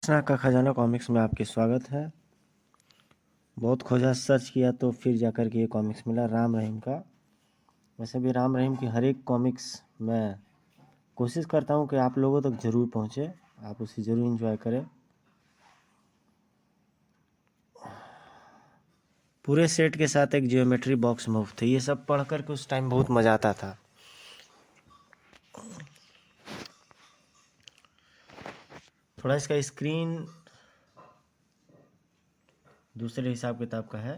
शेषनाग का खजाना कॉमिक्स में आपके स्वागत है। बहुत खोजा, सर्च किया तो फिर जाकर के ये कॉमिक्स मिला राम रहीम का। वैसे भी राम रहीम की हर एक कॉमिक्स मैं कोशिश करता हूँ कि आप लोगों तक ज़रूर पहुँचे, आप उसे ज़रूर एंजॉय करें। पूरे सेट के साथ एक जियोमेट्री बॉक्स मुफ्त है। ये सब पढ़ कर के उस टाइम बहुत मज़ा आता था। थोड़ा इसका स्क्रीन दूसरे हिसाब किताब का है,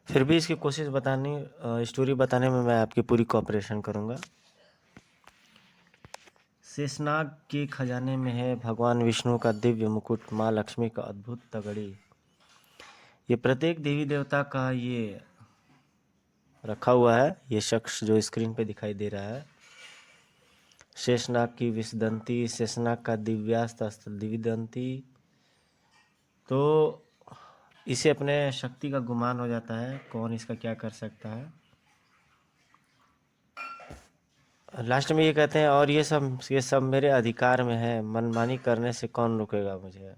फिर भी इसकी कोशिश स्टोरी बताने में मैं आपकी पूरी कोऑपरेशन करूँगा। शेषनाग के खजाने में है भगवान विष्णु का दिव्य मुकुट, माँ लक्ष्मी का अद्भुत तगड़ी। ये प्रत्येक देवी देवता का ये रखा हुआ है। ये शख्स जो स्क्रीन पे दिखाई दे रहा है, शेषनाग की विषदंती, शेषनाग का दिव्यास्त्र अस्त्र दिव्यदंती। तो इसे अपने शक्ति का गुमान हो जाता है, कौन इसका क्या कर सकता है। लास्ट में ये कहते हैं, और ये सब मेरे अधिकार में है, मनमानी करने से कौन रोकेगा मुझे।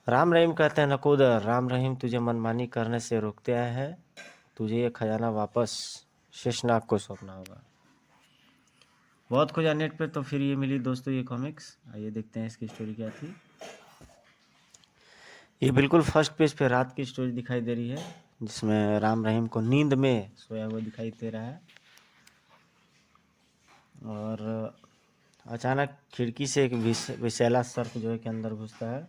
राम रहीम कहते हैं, नकोदर राम रहीम तुझे मनमानी करने से रोकते आए हैं, तुझे ये खजाना वापस शेषनाग को सौंपना होगा। बहुत खोजा नेट पे तो फिर ये मिली दोस्तों ये कॉमिक्स। आइए देखते हैं इसकी स्टोरी क्या थी। ये बिल्कुल फर्स्ट पेज पे रात की स्टोरी दिखाई दे रही है, जिसमें राम रहीम को नींद में सोया हुआ दिखाई दे रहा है और अचानक खिड़की से एक विषैला सर्प जो है के अंदर घुसता है।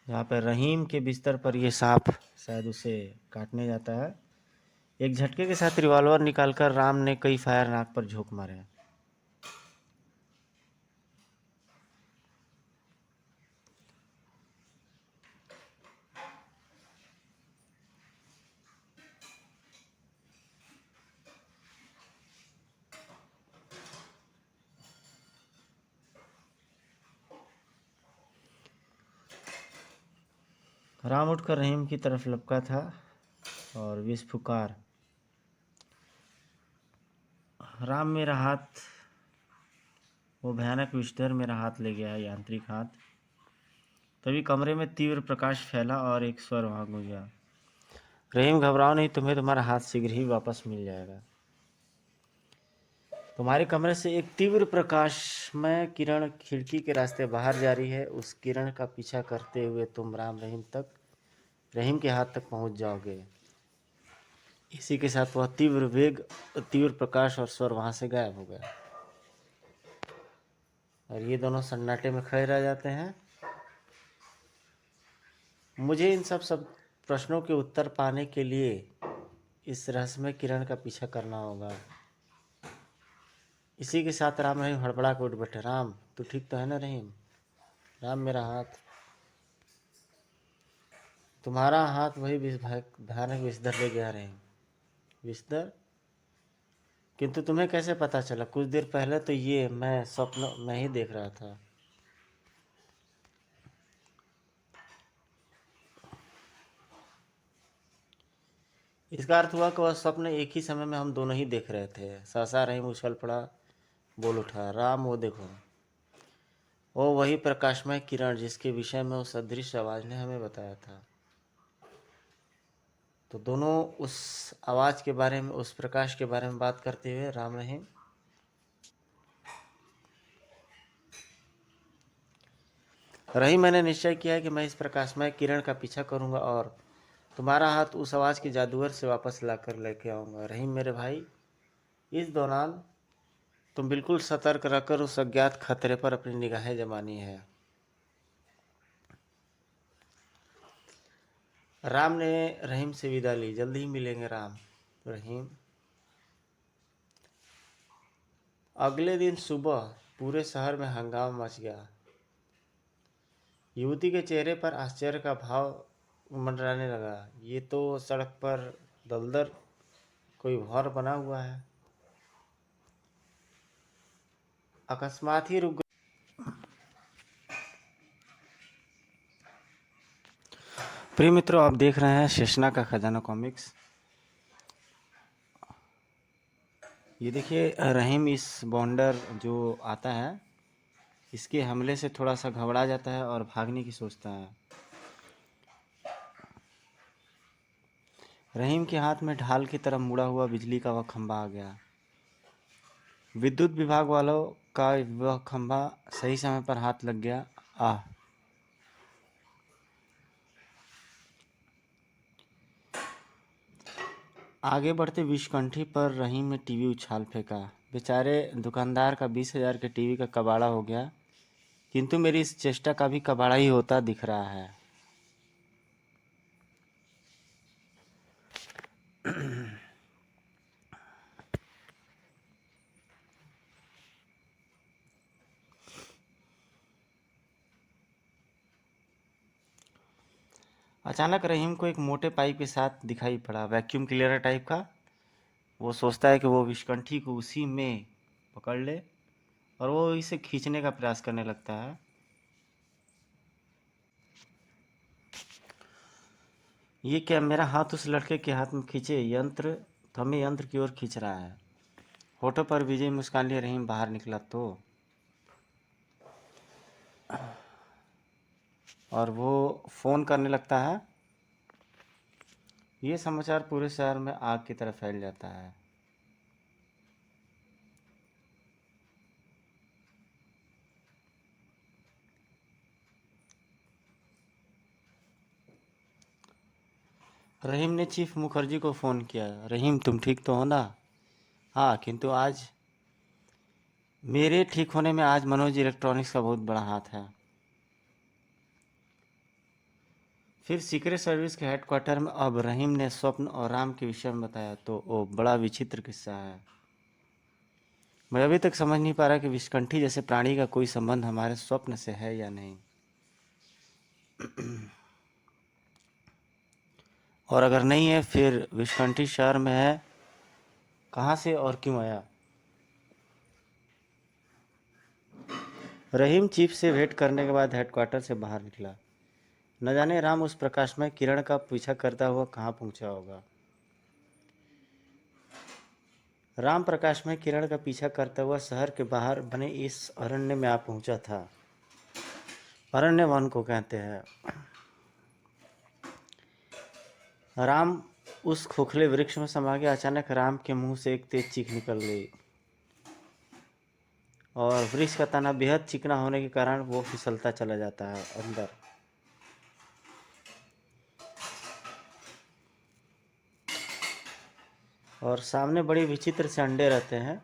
यहाँ पे रहीम के बिस्तर पर ये सांप शायद उसे काटने जाता है। एक झटके के साथ रिवॉल्वर निकालकर राम ने कई फायर नाक पर झोंक मारे। राम उठकर रहीम की तरफ लपका था और विष फुकार, राम मेरा हाथ। वो भयानक विषधर मेरा हाथ ले गया है, यांत्रिक हाथ। तभी कमरे में तीव्र प्रकाश फैला और एक स्वर वहां गूंजा, रहीम घबराओ नहीं, तुम्हें तुम्हारा हाथ शीघ्र ही वापस मिल जाएगा। तुम्हारे कमरे से एक तीव्र प्रकाशमय किरण खिड़की के रास्ते बाहर जा रही है। उस किरण का पीछा करते हुए तुम रहीम के हाथ तक पहुंच जाओगे। इसी के साथ वह तीव्र प्रकाश और स्वर वहां से गायब हो गया और ये दोनों सन्नाटे में खड़े रह जाते हैं। मुझे इन सब प्रश्नों के उत्तर पाने के लिए इस रहस्यमय किरण का पीछा करना होगा। इसी के साथ राम रहीम हड़बड़ा के उठ बैठे। राम तू ठीक तो है ना रहीम? राम मेरा हाथ। तुम्हारा हाथ वही भयानक विषधर ले गया रहीम। विषधर? किंतु तुम्हें कैसे पता चला? कुछ देर पहले तो ये मैं स्वप्न में ही देख रहा था। इसका अर्थ हुआ कि वह स्वप्न एक ही समय में हम दोनों ही देख रहे थे। सहसा रहीम उछल पड़ा, बोल उठा, राम वो देखो, वो वही प्रकाशमय किरण जिसके विषय में उस अदृश्य आवाज ने हमें बताया था। तो दोनों उस आवाज के बारे में, उस प्रकाश के बारे में बात करते हुए राम रहीम, मैंने निश्चय किया है कि मैं इस प्रकाशमय किरण का पीछा करूंगा और तुम्हारा हाथ उस आवाज के जादूगर से वापस लाकर लेके आऊंगा। रहीम मेरे भाई, इस दौरान तुम बिल्कुल सतर्क रहकर उस अज्ञात खतरे पर अपनी निगाहें जमानी है। राम ने रहीम से विदा ली। जल्दी ही मिलेंगे राम। रहीम। अगले दिन सुबह पूरे शहर में हंगामा मच गया। युवती के चेहरे पर आश्चर्य का भाव मंडराने लगा। ये तो सड़क पर दलदल कोई भौर बना हुआ है। अकस्मात ही रुक गई। प्रिय मित्रों, आप देख रहे हैं शेषनाग का खजाना कॉमिक्स। ये देखिए रहीम इस बॉन्डर जो आता है इसके हमले से थोड़ा सा घबरा जाता है और भागने की सोचता है। रहीम के हाथ में ढाल की तरह मुड़ा हुआ बिजली का वह खंभा आ गया। विद्युत विभाग वालों का वह खंभा सही समय पर हाथ लग गया। आह! आगे बढ़ते विषकंठी पर रहीम ने टीवी उछाल फेंका। बेचारे दुकानदार का 20,000 के टीवी का कबाड़ा हो गया, किंतु मेरी इस चेष्टा का भी कबाड़ा ही होता दिख रहा है। अचानक रहीम को एक मोटे पाइप के साथ दिखाई पड़ा, वैक्यूम क्लीनर टाइप का। वो सोचता है कि वो विषकंठी को उसी में पकड़ ले और वो इसे खींचने का प्रयास करने लगता है। ये क्या, मेरा हाथ उस लड़के के हाथ में खींचे, यंत्र तो हमें यंत्र की ओर खींच रहा है। होठों पर विजय मुस्कान लिए रहीम बाहर निकला और वो फ़ोन करने लगता है। ये समाचार पूरे शहर में आग की तरह फैल जाता है। रहीम ने चीफ मुखर्जी को फ़ोन किया। रहीम, तुम ठीक तो हो ना? हाँ, किंतु आज मेरे ठीक होने में आज मनोज इलेक्ट्रॉनिक्स का बहुत बड़ा हाथ है। फिर सीक्रेट सर्विस के हेडक्वार्टर में अब रहीम ने स्वप्न और राम के विषय में बताया तो वो बड़ा विचित्र किस्सा है। मैं अभी तक समझ नहीं पा रहा कि विषकंठी जैसे प्राणी का कोई संबंध हमारे स्वप्न से है या नहीं, और अगर नहीं है फिर विषकंठी शहर में है कहाँ से और क्यों आया। रहीम चीफ से भेंट करने के बाद हेडक्वार्टर से बाहर निकला। न जाने राम उस प्रकाश में किरण का पीछा करता हुआ कहाँ पहुंचा होगा। राम प्रकाश में किरण का पीछा करता हुआ शहर के बाहर बने इस अरण्य में आ पहुंचा था। अरण्य वन को कहते हैं। राम उस खोखले वृक्ष में समा गया। अचानक राम के मुंह से एक तेज चीख निकल गई और वृक्ष का तना बेहद चिकना होने के कारण वो फिसलता चला जाता है अंदर। और सामने बड़ी विचित्र से अंडे रहते हैं।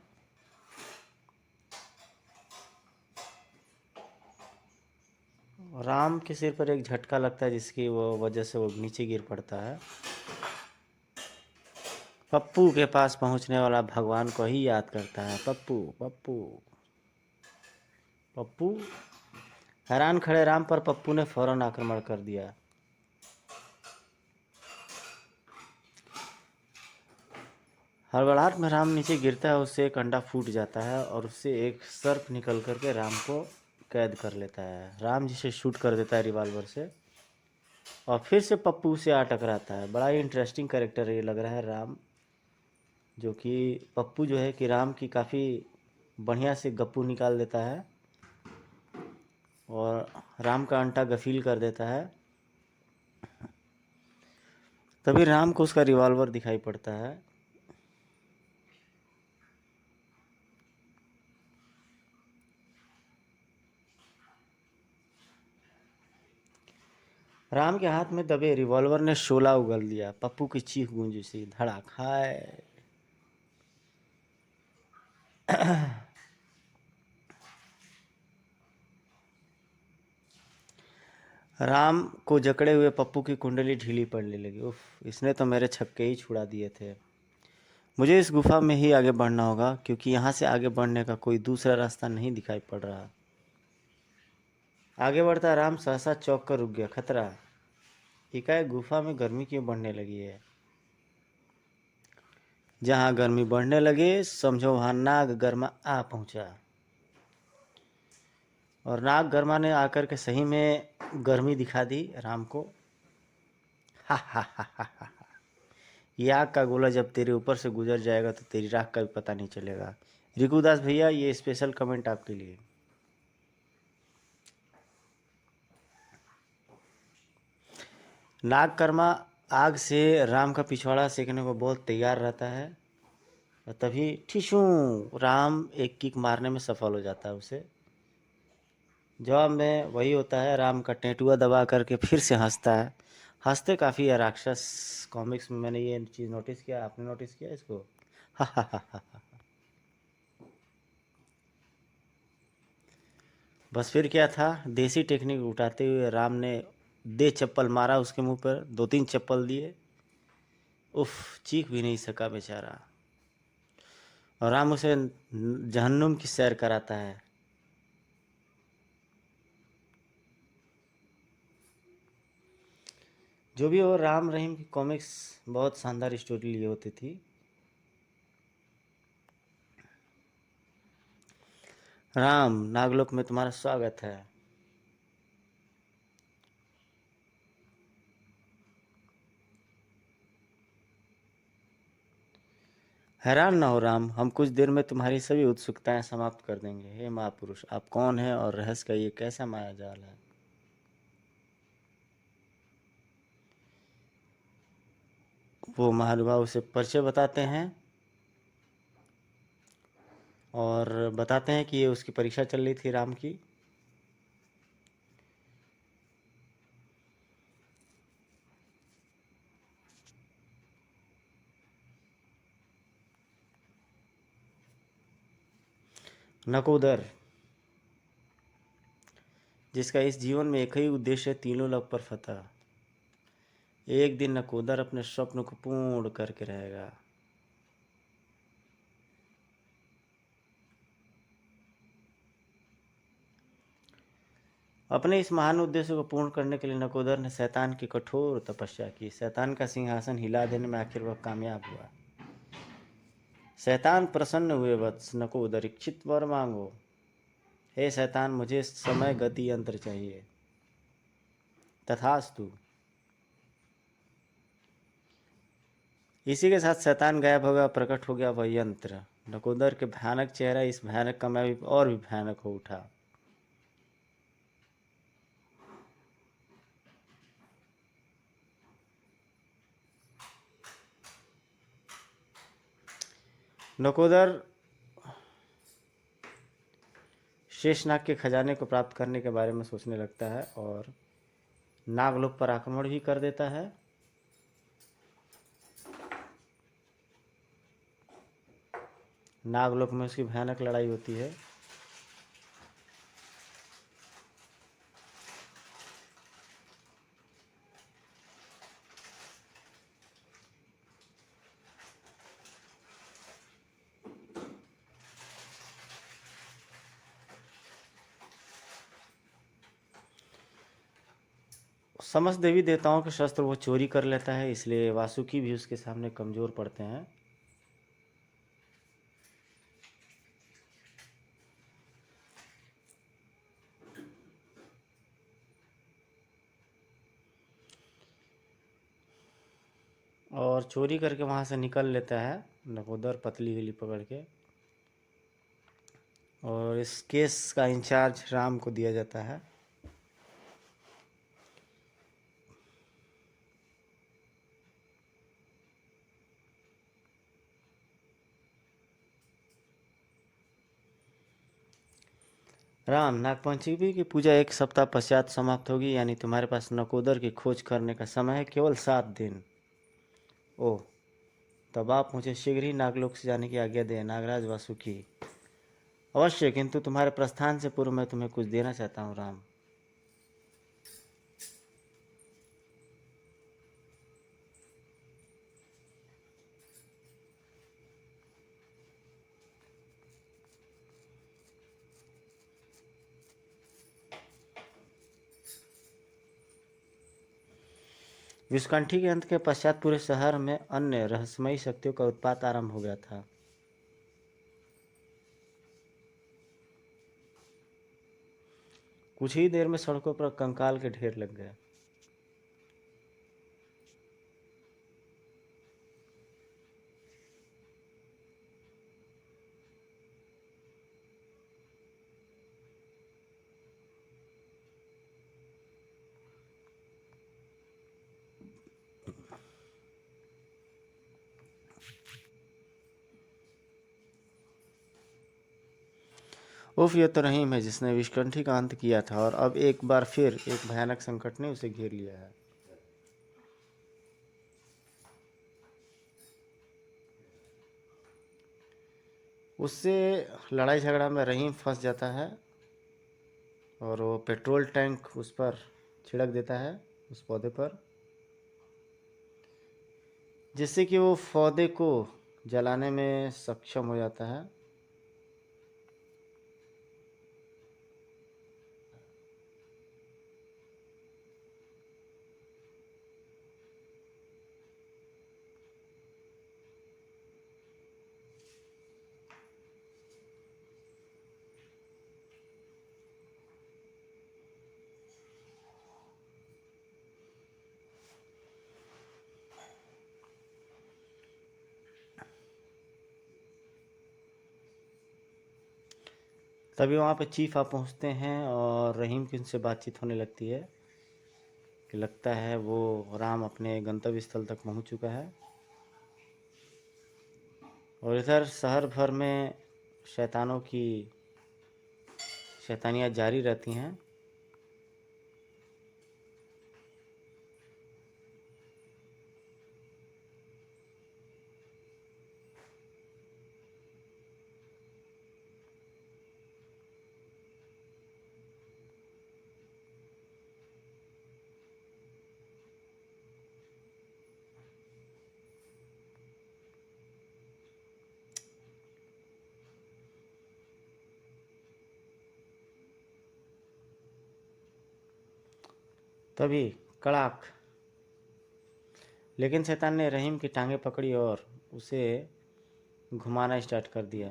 राम के सिर पर एक झटका लगता है जिसकी वो वजह से वो नीचे गिर पड़ता है। पप्पू के पास पहुंचने वाला भगवान को ही याद करता है। पप्पू पप्पू पप्पू। हैरान खड़े राम पर पप्पू ने फौरन आक्रमण कर दिया। हड़बड़ाहट में राम नीचे गिरता है, उससे एक अंडा फूट जाता है और उससे एक सर्प निकल करके राम को कैद कर लेता है। राम जिसे शूट कर देता है रिवॉल्वर से और फिर से पप्पू से आ टकराता है। बड़ा ही इंटरेस्टिंग कैरेक्टर ये लग रहा है राम, जो कि पप्पू जो है कि राम की काफ़ी बढ़िया से गप्पू निकाल देता है और राम का अंटा गफील कर देता है। तभी राम को उसका रिवॉल्वर दिखाई पड़ता है। राम के हाथ में दबे रिवॉल्वर ने शोला उगल दिया। पप्पू की चीख गूंजी सी धड़ाक। हाय! राम को जकड़े हुए पप्पू की कुंडली ढीली पड़ने लगी। उफ, इसने तो मेरे छक्के ही छुड़ा दिए थे। मुझे इस गुफा में ही आगे बढ़ना होगा क्योंकि यहाँ से आगे बढ़ने का कोई दूसरा रास्ता नहीं दिखाई पड़ रहा। आगे बढ़ता राम सहसा चौंक कर रुक गया। खतरा! एकाएक गुफा में गर्मी क्यों बढ़ने लगी है? जहाँ गर्मी बढ़ने लगे समझो वहाँ नाग गर्मा आ पहुँचा। और नाग गर्मा ने आकर के सही में गर्मी दिखा दी राम को। हा हा हा हा हा। ये आग का गोला जब तेरे ऊपर से गुजर जाएगा तो तेरी राख का भी पता नहीं चलेगा। रिकुदास भैया, ये स्पेशल कमेंट आपके लिए। नागकर्मा आग से राम का पिछवाड़ा सेकने को बहुत तैयार रहता है, और तभी ठिशू राम एक किक मारने में सफल हो जाता है। उसे जवाब में वही होता है, राम का टेंटुआ दबा करके फिर से हंसता है। हंसते काफ़ी है राक्षस। कॉमिक्स में मैंने ये चीज़ नोटिस किया, आपने नोटिस किया इसको? हा हा हा हा। बस फिर क्या था, देसी टेक्निक उठाते हुए राम ने दे चप्पल मारा उसके मुंह पर, 2-3 चप्पल दिए। उफ, चीख भी नहीं सका बेचारा। और राम उसे जहन्नुम की सैर कराता है। जो भी हो, राम रहीम की कॉमिक्स बहुत शानदार स्टोरी लिए होती थी। राम, नागलोक में तुम्हारा स्वागत है। हैरान ना हो राम, हम कुछ देर में तुम्हारी सभी उत्सुकताएं समाप्त कर देंगे। हे महापुरुष, आप कौन हैं और रहस्य का ये कैसा माया जाल है? वो महानुभाव उसे परिचय बताते हैं और बताते हैं कि ये उसकी परीक्षा चल रही थी राम की। नकोदर, जिसका इस जीवन में एक ही उद्देश्य है, तीनों लोक पर फतह। एक दिन नकोदर अपने स्वप्न को पूर्ण करके रहेगा। अपने इस महान उद्देश्य को पूर्ण करने के लिए नकोदर ने शैतान की कठोर तपस्या की। शैतान का सिंहासन हिला देने में आखिर वह कामयाब हुआ। शैतान प्रसन्न हुए। वत्स नकोदर, इच्छित वर मांगो। हे शैतान, मुझे समय गति यंत्र चाहिए। तथास्तु। इसी के साथ शैतान गायब हो गया, प्रकट हो गया वह यंत्र। नकोदर के भयानक चेहरा इस भयानक समय भी और भी भयानक हो उठा। नकोदर शेषनाग के खजाने को प्राप्त करने के बारे में सोचने लगता है और नागलोक पर आक्रमण भी कर देता है। नागलोक में उसकी भयानक लड़ाई होती है। समस्त देवी देवताओं के शस्त्र वो चोरी कर लेता है, इसलिए वासुकी भी उसके सामने कमजोर पड़ते हैं। और चोरी करके वहाँ से निकल लेता है नकोदर, पतली गली पकड़ के। और इस केस का इंचार्ज राम को दिया जाता है। राम, नागपंचमी की पूजा 1 सप्ताह पश्चात समाप्त होगी, यानी तुम्हारे पास नकोदर की खोज करने का समय है केवल 7 दिन। ओह, तब आप मुझे शीघ्र ही नागलोक से जाने की आज्ञा दें नागराज वासुकी। अवश्य, किंतु तुम्हारे प्रस्थान से पूर्व मैं तुम्हें कुछ देना चाहता हूँ राम। विष्कंठी के अंत के पश्चात पूरे शहर में अन्य रहस्यमयी शक्तियों का उत्पात आरंभ हो गया था। कुछ ही देर में सड़कों पर कंकाल के ढेर लग गए। उफ, ये तो रहीम है जिसने विष्णुकंठी का अंत किया था और अब एक बार फिर एक भयानक संकट ने उसे घेर लिया है। उससे लड़ाई झगड़ा में रहीम फंस जाता है और वो पेट्रोल टैंक उस पर छिड़क देता है, उस पौधे पर, जिससे कि वो पौधे को जलाने में सक्षम हो जाता है। तभी वहाँ पे चीफ आ पहुँचते हैं और रहीम की उनसे बातचीत होने लगती है कि लगता है वो राम अपने गंतव्य स्थल तक पहुँच चुका है। और इधर शहर भर में शैतानों की शैतानियाँ जारी रहती हैं। तभी कड़ाक, लेकिन शैतान ने रहीम की टांगें पकड़ी और उसे घुमाना स्टार्ट कर दिया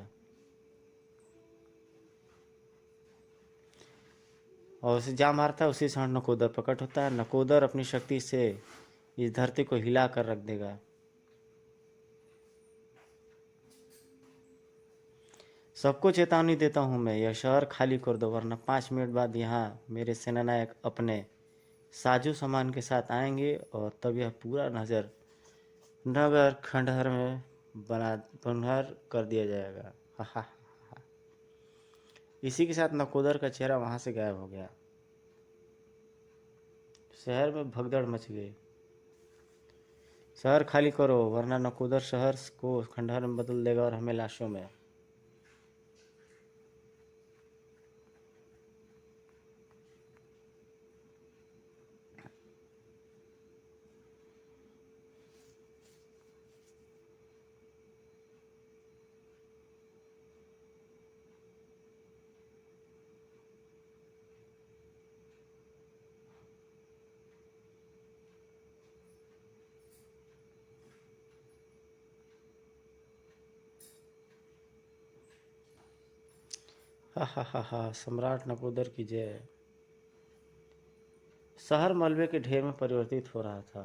और उसे जा मारता है। उसी क्षण नकोदर प्रकट होता है। नकोदर अपनी शक्ति से इस धरती को हिला कर रख देगा। सबको चेतावनी देता हूँ मैं, यह शहर खाली कर दो वरना 5 मिनट बाद यहाँ मेरे सेनानायक अपने साजो सामान के साथ आएंगे और तब यह पूरा नगर खंडहर में बना बनहर कर दिया जाएगा। हा हा हा। इसी के साथ नकोदर का चेहरा वहाँ से गायब हो गया। शहर में भगदड़ मच गई। शहर खाली करो वरना नकोदर शहर को खंडहर में बदल देगा और हमें लाशों में। हा हा हा हा। सम्राट नकोदर की जय। शहर मलबे के ढेर में परिवर्तित हो रहा था।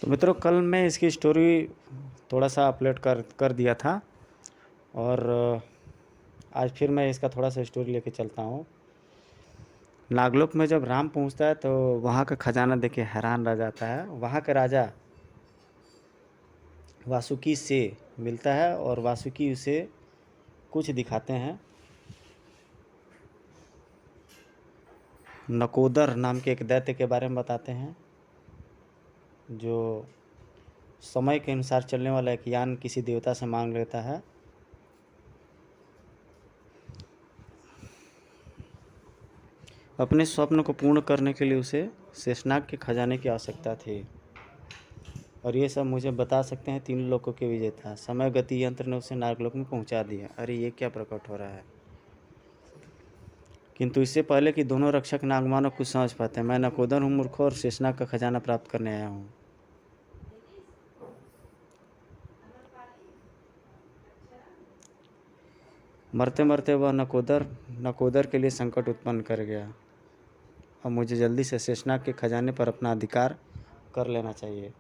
तो मित्रों, कल मैं इसकी स्टोरी थोड़ा सा अपलोड कर दिया था और आज फिर मैं इसका थोड़ा सा स्टोरी लेके चलता हूँ। नागलोक में जब राम पहुँचता है तो वहाँ का खजाना देख के हैरान रह जाता है। वहाँ के राजा वासुकी से मिलता है और वासुकी उसे कुछ दिखाते हैं। नकोदर नाम के एक दैत्य के बारे में बताते हैं जो समय के अनुसार चलने वाला एक यान किसी देवता से मांग लेता है। अपने स्वप्न को पूर्ण करने के लिए उसे शेषनाग के खजाने की आवश्यकता थी और ये सब मुझे बता सकते हैं तीन लोकों के विजेता। समय गति यंत्र ने उसे नागलोक में पहुंचा दिया। अरे ये क्या प्रकट हो रहा है। किंतु इससे पहले कि दोनों रक्षक नागमानव कुछ समझ पाते, मैं नकोदर हूँ मूर्ख और शेषनाग का खजाना प्राप्त करने आया हूँ। मरते मरते वह नकोदर के लिए संकट उत्पन्न कर गया। अब मुझे जल्दी से शेषनाग के खजाने पर अपना अधिकार कर लेना चाहिए,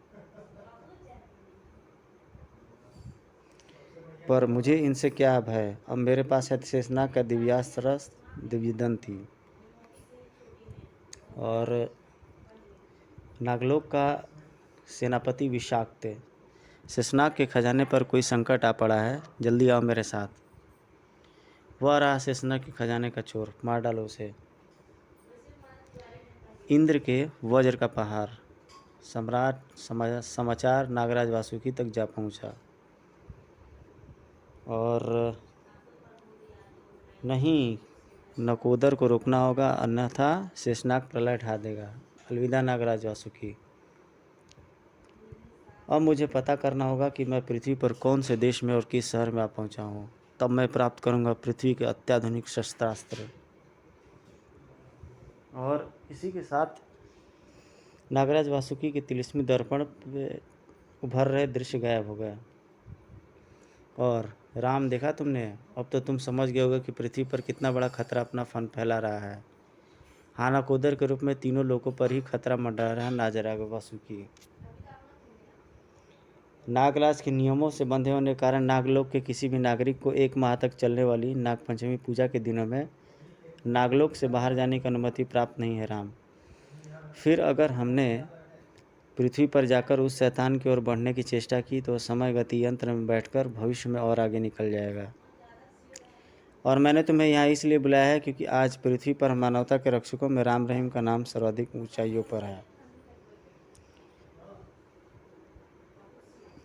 पर मुझे इनसे क्या भय। अब मेरे पास है शेषनाग का दिव्यास्त्र दिव्यदन थी और नागलोक का सेनापति विषाक्त, शेषनाग के खजाने पर कोई संकट आ पड़ा है, जल्दी आओ मेरे साथ। वह रहा शेषनाग के खजाने का चोर, मार डालो उसे। इंद्र के वज्र का पहाड़, समाचार नागराज वासुकी तक जा पहुंचा। और नहीं, नकोदर को रोकना होगा, अन्यथा शेषनाग प्रलय ढा देगा। अलविदा नागराज वासुकी। अब मुझे पता करना होगा कि मैं पृथ्वी पर कौन से देश में और किस शहर में आ पहुंचा हूँ। तब मैं प्राप्त करूंगा पृथ्वी के अत्याधुनिक शस्त्रास्त्र। और इसी के साथ नागराज वासुकी के तिलिस्मी दर्पण पे उभर रहे दृश्य गायब हो गया। और राम, देखा तुमने? अब तो तुम समझ गए होगे कि पृथ्वी पर कितना बड़ा खतरा अपना फन फैला रहा है। हाँ, नकोदर के रूप में तीनों लोगों पर ही खतरा मंडरा रहा है नागराज वासुकी। नागराज के नियमों से बंधे होने के कारण नागलोक के किसी भी नागरिक को 1 माह तक चलने वाली नागपंचमी पूजा के दिनों में नागलोक से बाहर जाने की अनुमति प्राप्त नहीं है। राम, फिर अगर हमने पृथ्वी पर जाकर उस शैतान की ओर बढ़ने की चेष्टा की तो समय गति यंत्र में बैठकर भविष्य में और आगे निकल जाएगा। और मैंने तुम्हें यहाँ इसलिए बुलाया है क्योंकि आज पृथ्वी पर मानवता के रक्षकों में राम रहीम का नाम सर्वाधिक ऊंचाइयों पर है।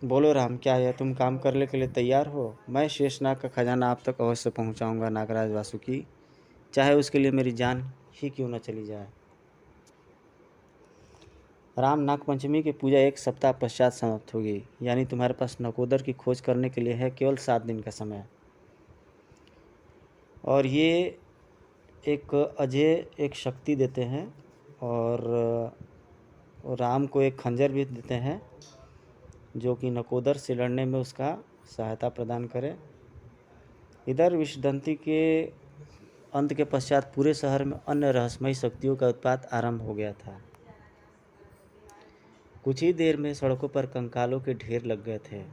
बोलो राम, क्या है? तुम काम करने के लिए तैयार हो? मैं शेषनाग का खजाना आप तक अवश्य पहुँचाऊँगा नागराज वासुकी, चाहे उसके लिए मेरी जान ही क्यों न चली जाए। राम, नागपंचमी की पूजा 1 सप्ताह पश्चात समाप्त होगी, यानी तुम्हारे पास नकोदर की खोज करने के लिए है केवल 7 दिन का समय। और ये एक अजय एक शक्ति देते हैं और राम को एक खंजर भी देते हैं जो कि नकोदर से लड़ने में उसका सहायता प्रदान करे। इधर विषदंती के अंत के पश्चात पूरे शहर में अन्य रहस्यमयी शक्तियों का उत्पात आरंभ हो गया था। कुछ ही देर में सड़कों पर कंकालों के ढेर लग गए थे।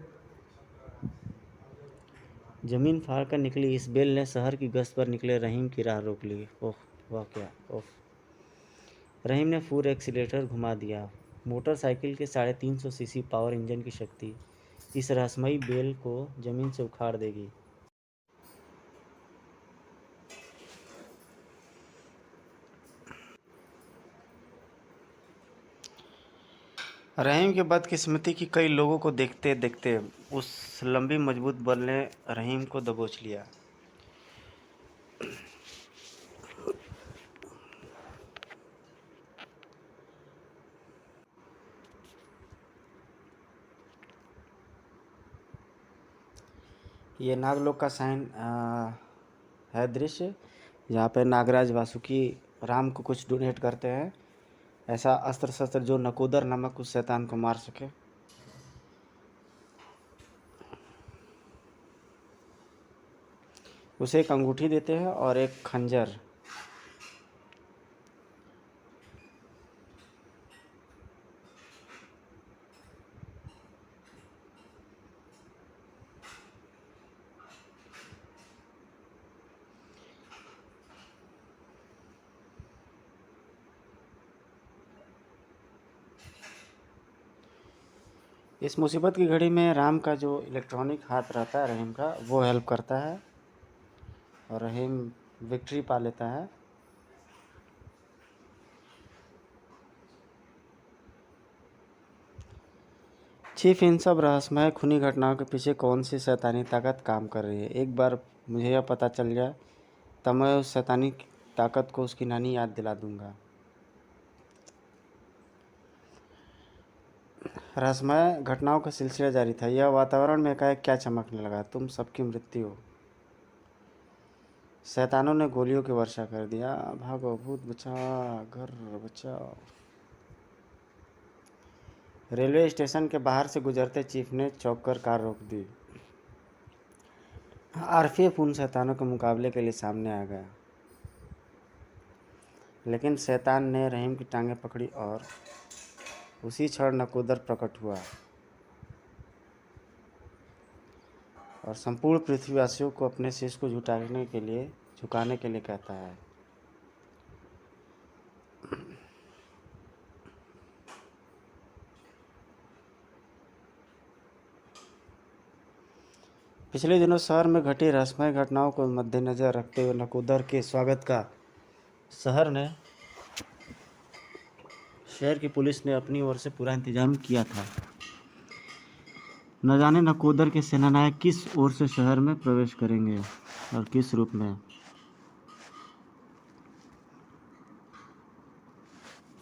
जमीन फाड़ कर निकली इस बेल ने शहर की गश्त पर निकले रहीम की राह रोक ली। ओह, वह क्या! ओह! रहीम ने फुल एक्सीलेटर घुमा दिया। मोटरसाइकिल के 350 सीसी पावर इंजन की शक्ति इस रहस्यमयी बेल को जमीन से उखाड़ देगी। रहीम की बदकिस्मती की कई लोगों को देखते देखते उस लंबी मजबूत बल ने रहीम को दबोच लिया। ये नागलोक का साइन है दृश्य, जहाँ पे नागराज वासुकी राम को कुछ डोनेट करते हैं, ऐसा अस्त्र शस्त्र जो नकोदर नामक उस शैतान को मार सके। उसे एक अंगूठी देते हैं और एक खंजर। इस मुसीबत की घड़ी में राम का जो इलेक्ट्रॉनिक हाथ रहता है रहीम का, वो हेल्प करता है और रहीम विक्ट्री पा लेता है। चीफ, इन सब रहस्यमय खूनी घटनाओं के पीछे कौन सी शैतानी ताकत काम कर रही है? एक बार मुझे यह पता चल जाए तब मैं उस शैतानी ताकत को उसकी नानी याद दिला दूंगा। रहस्यमय घटनाओं का सिलसिला जारी था। यह वातावरण में एकाएक क्या चमकने लगा? तुम सबकी मृत्यु। शैतानों ने गोलियों की वर्षा कर दिया। भागो, भूत बचाओ, घर बचाओ। रेलवे स्टेशन के बाहर से गुजरते चीफ ने चौंक कर कार रोक दी। आरपीएफ उन शैतानों के मुकाबले के लिए सामने आ गया, लेकिन शैतान ने रहीम की टांगें पकड़ी और उसी क्षण नकोदर प्रकट हुआ और संपूर्ण पृथ्वीवासियों को अपने शीश को झुकाने के लिए कहता है। पिछले दिनों शहर में घटी रहस्यमय घटनाओं को मद्देनजर रखते हुए नकोदर के स्वागत का शहर की पुलिस ने अपनी ओर से पूरा इंतजाम किया था। न जाने नकोदर के सेनानायक किस ओर से शहर में प्रवेश करेंगे और किस रूप में।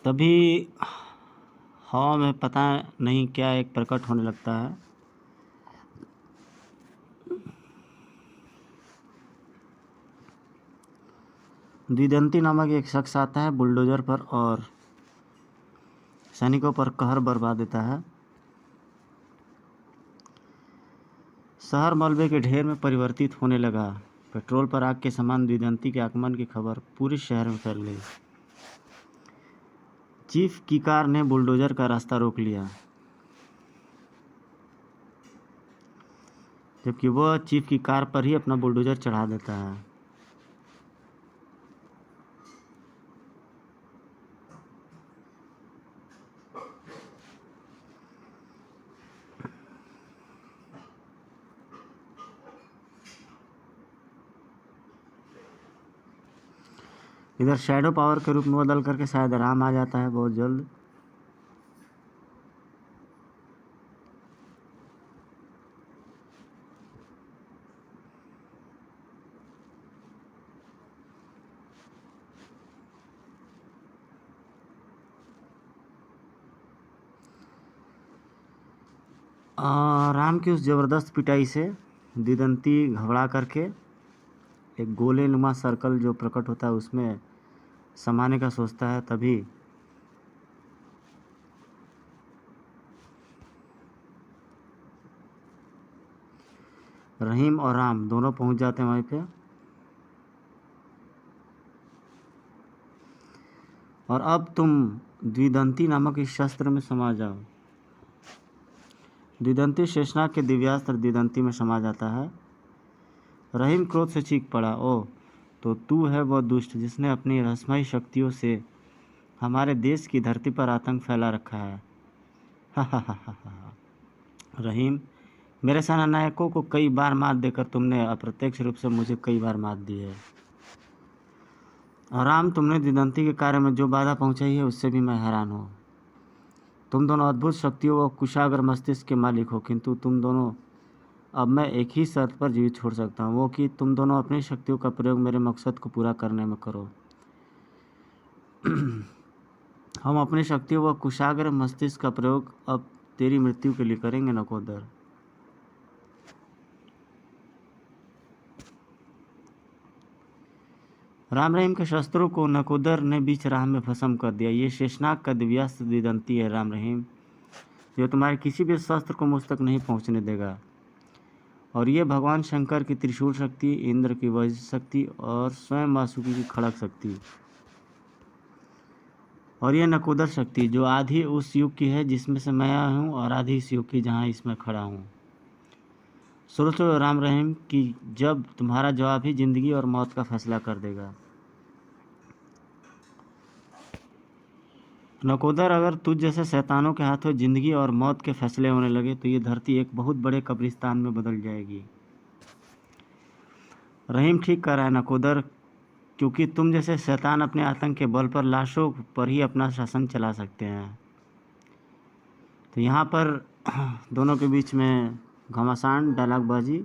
तभी हवा में पता नहीं क्या एक प्रकट होने लगता है। द्विदंती नामक एक शख्स आता है बुलडोजर पर और सैनिकों पर कहर बरपा देता है। शहर मलबे के ढेर में परिवर्तित होने लगा। पेट्रोल पर आग के समान द्विदंती के आगमन की खबर पूरे शहर में फैल गई। चीफ की कार ने बुलडोजर का रास्ता रोक लिया, जबकि वह चीफ की कार पर ही अपना बुलडोजर चढ़ा देता है। इधर शैडो पावर के रूप में बदल करके शायद राम आ जाता है बहुत जल्द। राम की उस जबरदस्त पिटाई से द्विदंती घबरा करके एक गोले नुमा सर्कल जो प्रकट होता है उसमें समाने का सोचता है। तभी रहीम और राम दोनों पहुंच जाते हैं वहीं पे और अब तुम द्विदंती नामक इस शस्त्र में समा जाओ। द्विदंती शेषनाग के दिव्यास्त्र द्विदंती में समा जाता है। रहीम क्रोध से चीख पड़ा, ओह, तो तू है वह दुष्ट जिसने अपनी रहस्यमयी शक्तियों से हमारे देश की धरती पर आतंक फैला रखा है। हा हा हा हा हा। रहीम, मेरे सेनानायकों को कई बार मात देकर तुमने अप्रत्यक्ष रूप से मुझे कई बार मात दी है। और राम, तुमने द्विदंती के कार्य में जो बाधा पहुंचाई है उससे भी मैं हैरान हूँ। तुम दोनों अद्भुत शक्तियों व कुशाग्र मस्तिष्क के मालिक हो, किंतु तुम दोनों अब मैं एक ही शर्त पर जीवित छोड़ सकता हूँ, वो कि तुम दोनों अपनी शक्तियों का प्रयोग मेरे मकसद को पूरा करने में करो। हम अपनी शक्तियों व कुशाग्र मस्तिष्क का प्रयोग अब तेरी मृत्यु के लिए करेंगे नकोदर। राम रहीम के शस्त्रों को नकोदर ने बीच राह में भस्म कर दिया। ये शेषनाग का दिव्यास्त्र द्विदंती है राम रहीम, जो तुम्हारे किसी भी शस्त्र को मुझ तक नहीं पहुंचने देगा। और ये भगवान शंकर की त्रिशूल शक्ति, इंद्र की वज्र शक्ति और स्वयं वासुकी की खड़ग शक्ति, और ये नकोदर शक्ति जो आधी उस युग की है जिसमें से मैं आया हूँ और आधी इस युग की जहाँ इसमें खड़ा हूँ। सोचो राम रहीम कि जब तुम्हारा जवाब ही जिंदगी और मौत का फैसला कर देगा। नकोदर, अगर तुझ जैसे शैतानों के हाथों जिंदगी और मौत के फैसले होने लगे तो ये धरती एक बहुत बड़े कब्रिस्तान में बदल जाएगी। रहीम ठीक कर रहा है नकोदर, क्योंकि तुम जैसे शैतान अपने आतंक के बल पर लाशों पर ही अपना शासन चला सकते हैं। तो यहाँ पर दोनों के बीच में घमासान डायलॉगबाजी।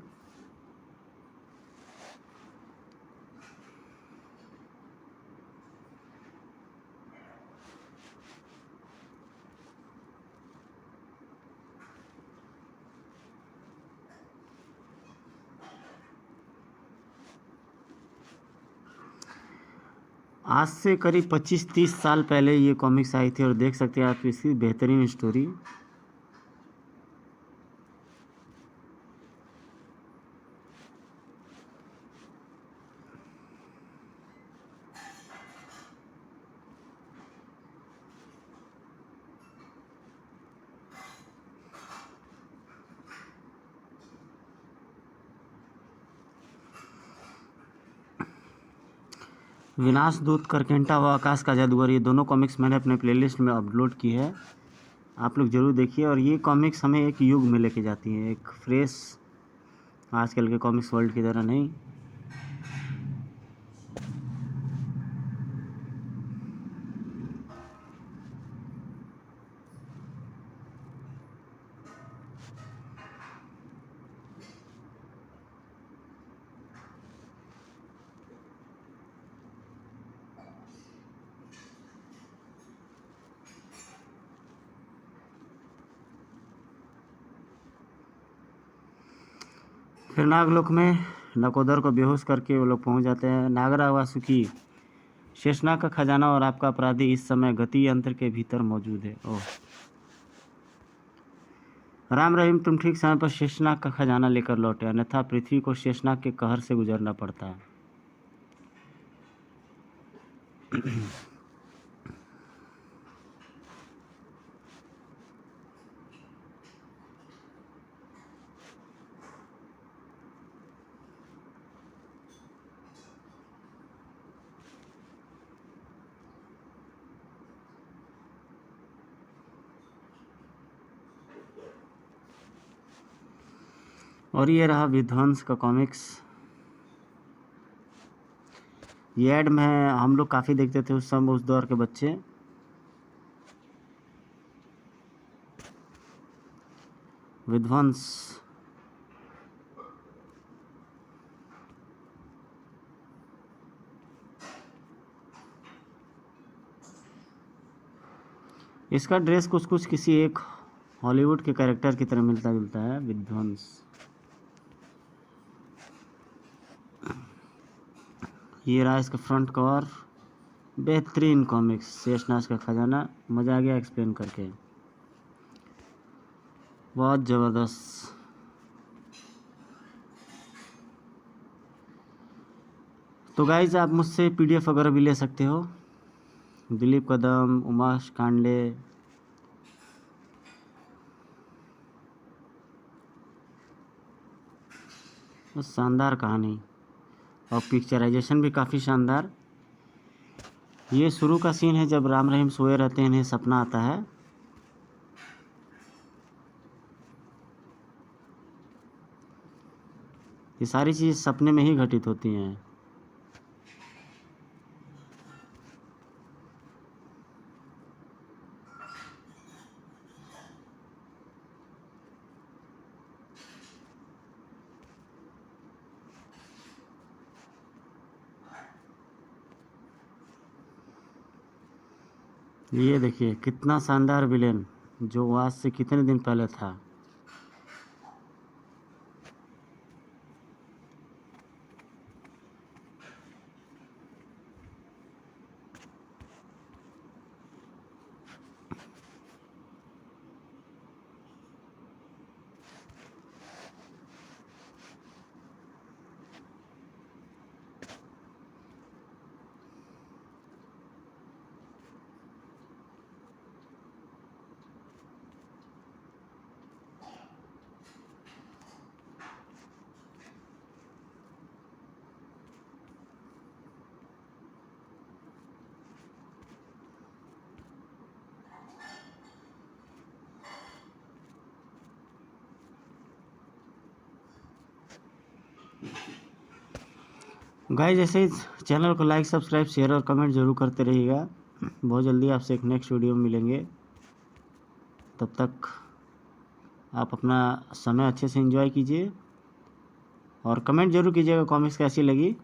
आज से करीब 25-30 साल पहले ये कॉमिक्स आई थी और देख सकते हैं आप इसकी बेहतरीन स्टोरी। विनाश दूत, करकेंटा व आकाश का जादूगर, ये दोनों कॉमिक्स मैंने अपने प्लेलिस्ट में अपलोड की है, आप लोग ज़रूर देखिए। और ये कॉमिक्स हमें एक युग में लेके जाती है, एक फ्रेश आजकल के कॉमिक्स वर्ल्ड की तरह नहीं। फिर नागलोक में नकोदर को बेहोश करके वो लोग पहुंच जाते हैं। नागरा वासुकी, शेषनाग का खजाना और आपका अपराधी इस समय गति यंत्र के भीतर मौजूद है। ओह, राम रहीम, तुम ठीक समय पर शेषनाग का खजाना लेकर लौटे, अन्यथा पृथ्वी को शेषनाग के कहर से गुजरना पड़ता है। और ये रहा विध्वंस का कॉमिक्स। ये ऐड में हम लोग काफ़ी देखते थे उस समय, उस दौर के बच्चे। विध्वंस इसका ड्रेस कुछ कुछ किसी एक हॉलीवुड के कैरेक्टर की तरह मिलता जुलता है। विध्वंस, ये रहा इसका फ्रंट कवर। बेहतरीन कॉमिक्स, शेषनाग का खजाना, मज़ा आ गया एक्सप्लेन करके, बहुत ज़बरदस्त। तो गाइज आप मुझसे PDF वगैरह भी ले सकते हो। दिलीप कदम, उमेश कांडले, शानदार कहानी और पिक्चराइजेशन भी काफ़ी शानदार। ये शुरू का सीन है जब राम रहीम सोए रहते हैं, इन्हें सपना आता है। ये सारी चीज़ सपने में ही घटित होती हैं। ये देखिए कितना शानदार विलेन, जो आज से कितने दिन पहले था। गाइस ऐसे ही चैनल को लाइक, सब्सक्राइब, शेयर और कमेंट जरूर करते रहिएगा। बहुत जल्दी आपसे एक नेक्स्ट वीडियो में मिलेंगे। तब तक आप अपना समय अच्छे से एंजॉय कीजिए और कमेंट जरूर कीजिएगा कॉमिक्स कैसी लगी।